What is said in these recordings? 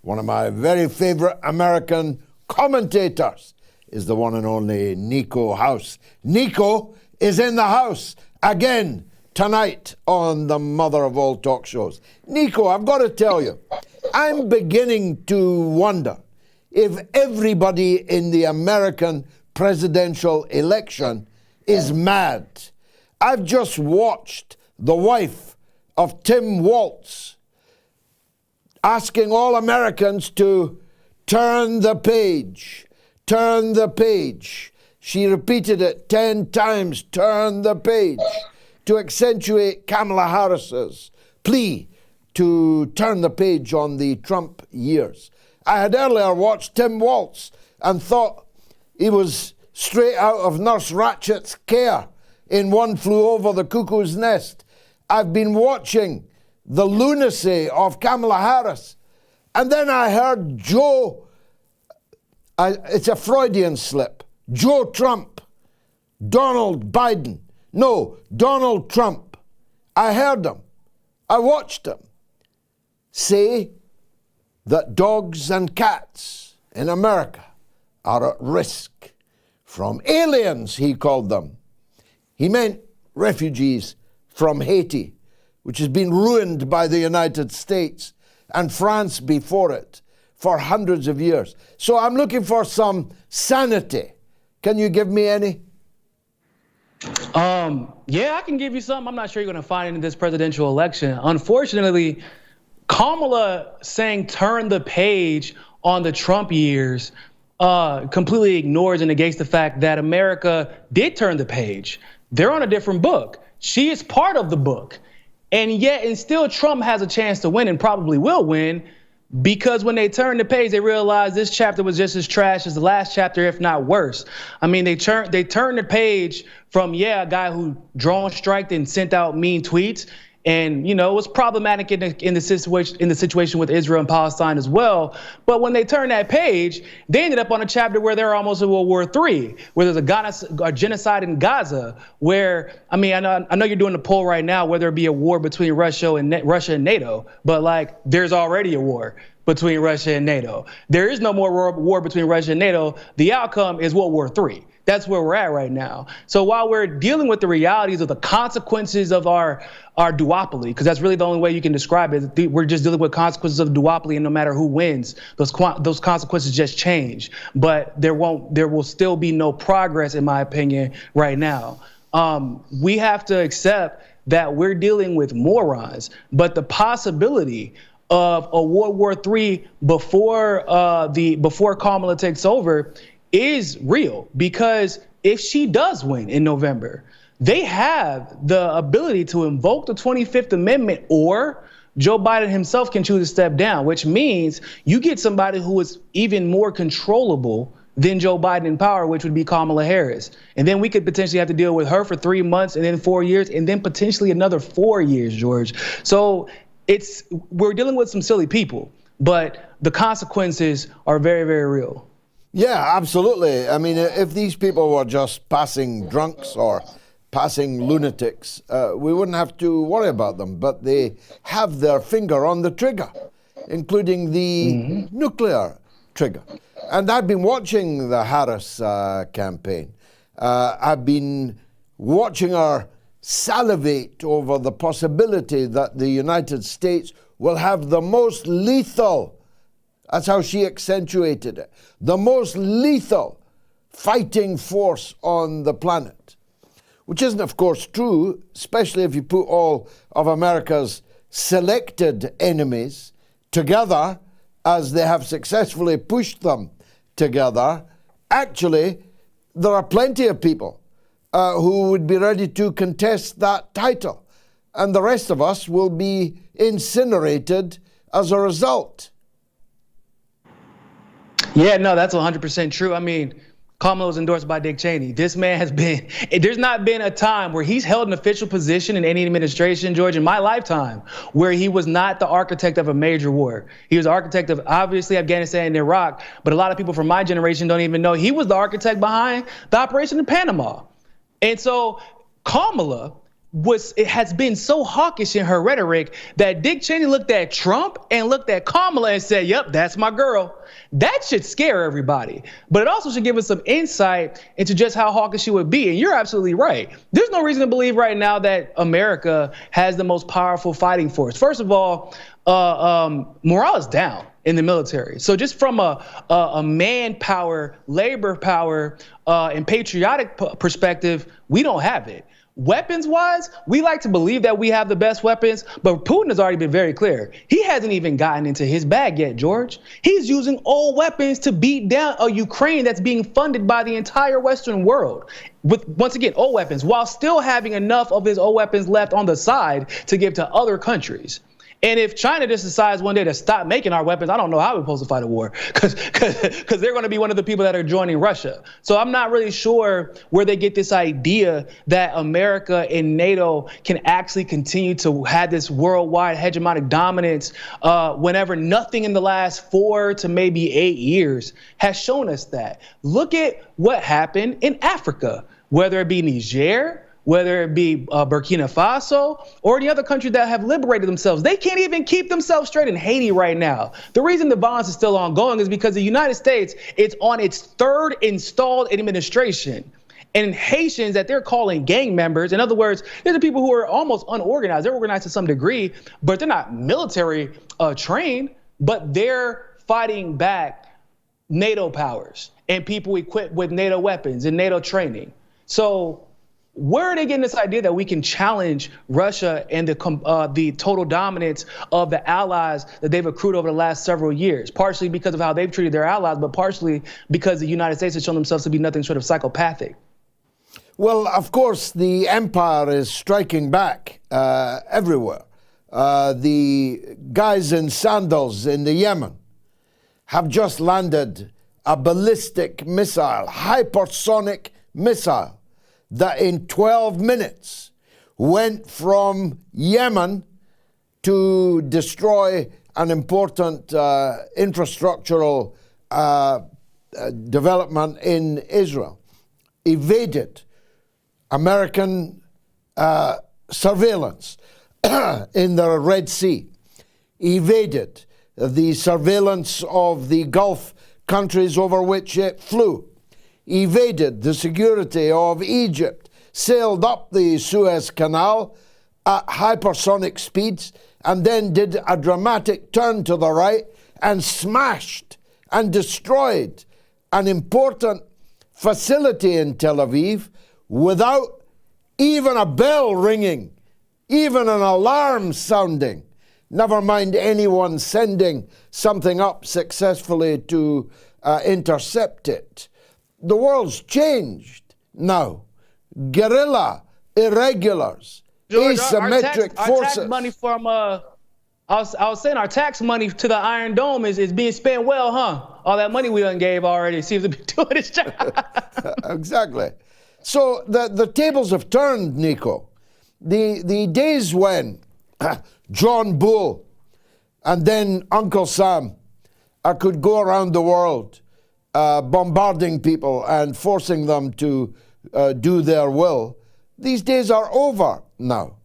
One of my very favorite American commentators is the one and only Niko House. Niko is in the house again tonight on the mother of all talk shows. Niko, I've got to tell you, I'm beginning to wonder if everybody in the American presidential election is mad. I've just watched the wife of Tim Walz asking all Americans to turn the page, turn the page. She repeated it 10 times, turn the page, to accentuate Kamala Harris's plea to turn the page on the Trump years. I had earlier watched Tim Walz and thought he was straight out of Nurse Ratchet's care in One Flew Over the Cuckoo's Nest. I've been watching the lunacy of Kamala Harris. And then I heard it's a Freudian slip, Joe Trump, Donald Biden. No, Donald Trump. I heard him, I watched him say that dogs and cats in America are at risk from aliens, he called them. He meant refugees from Haiti, which has been ruined by the United States and France before it for hundreds of years. So I'm looking for some sanity. Can you give me any? Yeah, I can give you some. I'm not sure you're going to find it in this presidential election. Unfortunately, Kamala saying turn the page on the Trump years completely ignores and negates the fact that America did turn the page. They're on a different book. She is part of the book. And yet, and still Trump has a chance to win and probably will win, because when they turned the page, they realized this chapter was just as trash as the last chapter, if not worse. I mean, they turned the page from, a guy who drone striked and sent out mean tweets. And, it was problematic in the situation with Israel and Palestine as well. But when they turned that page, they ended up on a chapter where they're almost in World War III, where there's a genocide in Gaza, where, I know you're doing the poll right now, whether it be a war between Russia and NATO, but there's already a war between Russia and NATO. There is no more war between Russia and NATO. The outcome is World War III. That's where we're at right now. So while we're dealing with the realities of the consequences of our duopoly, because that's really the only way you can describe it, we're just dealing with consequences of the duopoly, and no matter who wins, those consequences just change. But there will still be no progress, in my opinion, right now. We have to accept that we're dealing with morons, but the possibility of a World War III before Kamala takes over is real, because if she does win in November, they have the ability to invoke the 25th Amendment, or Joe Biden himself can choose to step down, which means you get somebody who is even more controllable than Joe Biden in power, which would be Kamala Harris. And then we could potentially have to deal with her for 3 months and then 4 years and then potentially another 4 years, George. So we're dealing with some silly people, but the consequences are very, very real. Yeah, absolutely. I mean, if these people were just passing drunks or passing lunatics, we wouldn't have to worry about them. But they have their finger on the trigger, including the nuclear trigger. And I've been watching the Harris campaign. I've been watching her salivate over the possibility that the United States will have the most lethal, that's how she accentuated it, the most lethal fighting force on the planet. Which isn't, of course, true, especially if you put all of America's selected enemies together, as they have successfully pushed them together. Actually, there are plenty of people who would be ready to contest that title. And the rest of us will be incinerated as a result. Yeah, no, that's 100% true. I mean, Kamala was endorsed by Dick Cheney. This man there's not been a time where he's held an official position in any administration, George, in my lifetime, where he was not the architect of a major war. He was the architect of, obviously, Afghanistan and Iraq, but a lot of people from my generation don't even know he was the architect behind the operation in Panama. And so Kamala it has been so hawkish in her rhetoric that Dick Cheney looked at Trump and looked at Kamala and said, yep, that's my girl. That should scare everybody. But it also should give us some insight into just how hawkish she would be. And you're absolutely right. There's no reason to believe right now that America has the most powerful fighting force. First of all, morale is down in the military. So just from a manpower, labor power, and patriotic perspective, we don't have it. Weapons-wise, we like to believe that we have the best weapons, but Putin has already been very clear. He hasn't even gotten into his bag yet, George. He's using old weapons to beat down a Ukraine that's being funded by the entire Western world. With, once again, old weapons, while still having enough of his old weapons left on the side to give to other countries. And if China just decides one day to stop making our weapons, I don't know how we're supposed to fight a war, because they're going to be one of the people that are joining Russia. So I'm not really sure where they get this idea that America and NATO can actually continue to have this worldwide hegemonic dominance whenever nothing in the last 4 to maybe 8 years has shown us that. Look at what happened in Africa, whether it be Niger, whether it be Burkina Faso or any other country that have liberated themselves. They can't even keep themselves straight in Haiti right now. The reason the violence is still ongoing is because the United States, it's on its third installed administration. And Haitians that they're calling gang members, in other words, these are people who are almost unorganized. They're organized to some degree, but they're not military trained, but they're fighting back NATO powers and people equipped with NATO weapons and NATO training. So where are they getting this idea that we can challenge Russia and the total dominance of the allies that they've accrued over the last several years? Partially because of how they've treated their allies, but partially because the United States has shown themselves to be nothing short of psychopathic. Well, of course, the empire is striking back everywhere. The guys in sandals in the Yemen have just landed a ballistic missile, hypersonic missile, that in 12 minutes went from Yemen to destroy an important infrastructural development in Israel, evaded American surveillance in the Red Sea, evaded the surveillance of the Gulf countries over which it flew, evaded the security of Egypt, sailed up the Suez Canal at hypersonic speeds, and then did a dramatic turn to the right and smashed and destroyed an important facility in Tel Aviv without even a bell ringing, even an alarm sounding, never mind anyone sending something up successfully to intercept it. The world's changed now. Guerrilla, irregulars, George, asymmetric forces. Our tax money from, I was saying our tax money to the Iron Dome is being spent well, huh? All that money we done gave already seems to be doing its job. Exactly. So the tables have turned, Niko. The days when John Bull and then Uncle Sam could go around the world bombarding people and forcing them to do their will, these days are over now.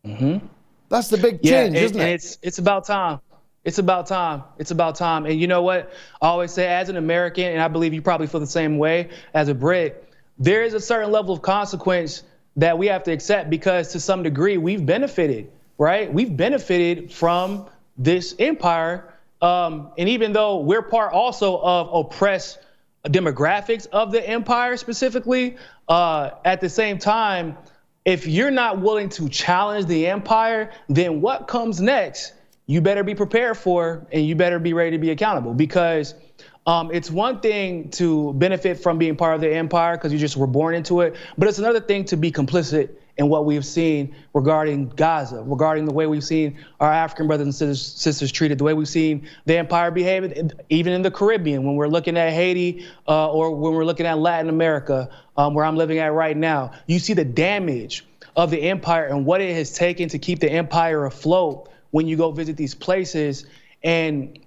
Mm-hmm. That's the big change, isn't it? It's about time. It's about time. It's about time. And you know what? I always say, as an American, and I believe you probably feel the same way as a Brit, there is a certain level of consequence that we have to accept because to some degree we've benefited, right? We've benefited from this empire. And even though we're part also of oppressed demographics of the empire specifically, at the same time, if you're not willing to challenge the empire, then what comes next, you better be prepared for, and you better be ready to be accountable, because it's one thing to benefit from being part of the empire because you just were born into it, but it's another thing to be complicit in what we've seen regarding Gaza, regarding the way we've seen our African brothers and sisters treated, the way we've seen the empire behave, even in the Caribbean, when we're looking at Haiti or when we're looking at Latin America, where I'm living at right now. You see the damage of the empire and what it has taken to keep the empire afloat when you go visit these places. And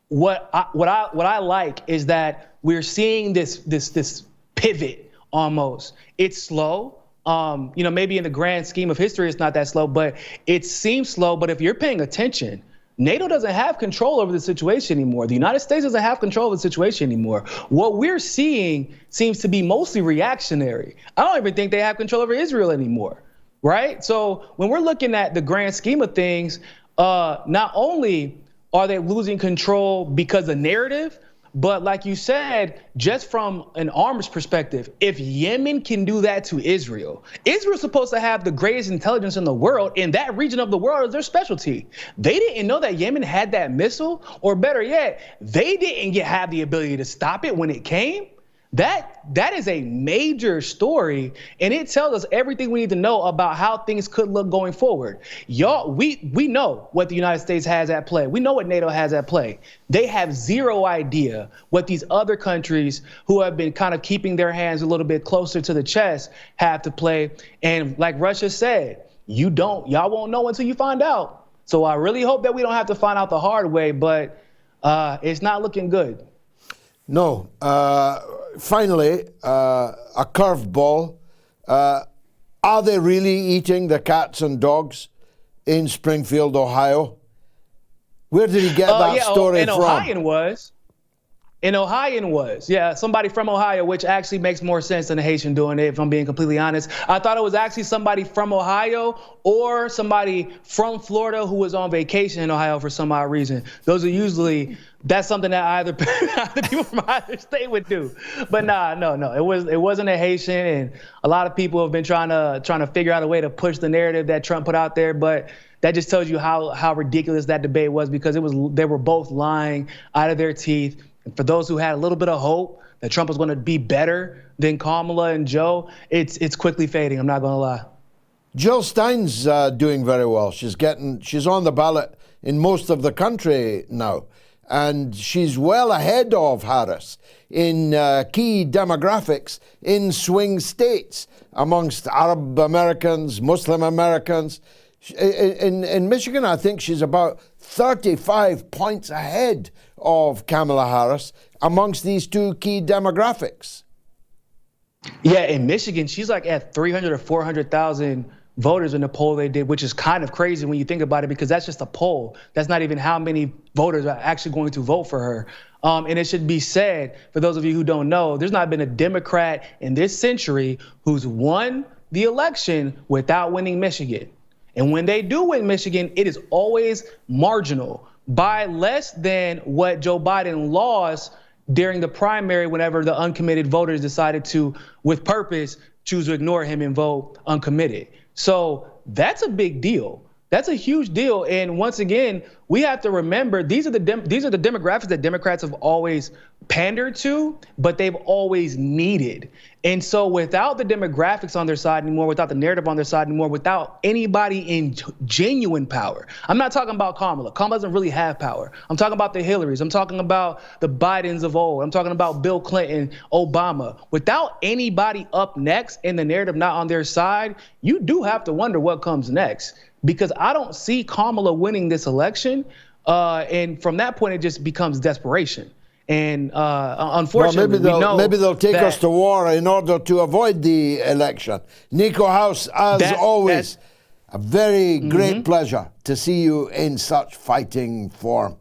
what I like is that we're seeing this pivot almost. It's slow. Maybe in the grand scheme of history, it's not that slow, but it seems slow. But if you're paying attention, NATO doesn't have control over the situation anymore. The United States doesn't have control of the situation anymore. What we're seeing seems to be mostly reactionary. I don't even think they have control over Israel anymore, right? So when we're looking at the grand scheme of things, not only are they losing control because of narrative, but like you said, just from an arms perspective, if Yemen can do that to Israel, Israel's supposed to have the greatest intelligence in the world, and that region of the world is their specialty. They didn't know that Yemen had that missile, or better yet, they didn't have the ability to stop it when it came. That is a major story, and it tells us everything we need to know about how things could look going forward. Y'all, we know what the United States has at play. We know what NATO has at play. They have zero idea what these other countries who have been kind of keeping their hands a little bit closer to the chest have to play. And like Russia said, y'all won't know until you find out. So I really hope that we don't have to find out the hard way, but it's not looking good. No. Finally, a curveball. Are they really eating the cats and dogs in Springfield, Ohio? Where did he get that story from? Ohioan was. Yeah, somebody from Ohio, which actually makes more sense than a Haitian doing it, if I'm being completely honest. I thought it was actually somebody from Ohio or somebody from Florida who was on vacation in Ohio for some odd reason. That's something that either people from either state would do. But no. It wasn't a Haitian, and a lot of people have been trying to figure out a way to push the narrative that Trump put out there, but that just tells you how ridiculous that debate was, because they were both lying out of their teeth. And for those who had a little bit of hope that Trump was going to be better than Kamala and Joe, it's quickly fading. I'm not going to lie. Jill Stein's doing very well. She's on the ballot in most of the country now, and she's well ahead of Harris in key demographics in swing states amongst Arab Americans, Muslim Americans. In Michigan, I think she's about 35 points ahead of Kamala Harris amongst these two key demographics. Yeah, in Michigan, she's like at 300 or 400,000 voters in the poll they did, which is kind of crazy when you think about it, because that's just a poll. That's not even how many voters are actually going to vote for her. And it should be said, for those of you who don't know, there's not been a Democrat in this century who's won the election without winning Michigan. And when they do win Michigan, it is always marginal, by less than what Joe Biden lost during the primary, whenever the uncommitted voters decided to, with purpose, choose to ignore him and vote uncommitted. So that's a big deal. That's a huge deal. And once again, we have to remember these are the demographics that Democrats have always pandered to, but they've always needed. And so without the demographics on their side anymore, without the narrative on their side anymore, without anybody in genuine power, I'm not talking about Kamala. Kamala doesn't really have power. I'm talking about the Hillarys. I'm talking about the Bidens of old. I'm talking about Bill Clinton, Obama. Without anybody up next and the narrative not on their side, you do have to wonder what comes next. Because I don't see Kamala winning this election. And from that point, it just becomes desperation. And unfortunately, maybe they'll take us to war in order to avoid the election. Niko House, as always, a very great pleasure to see you in such fighting form.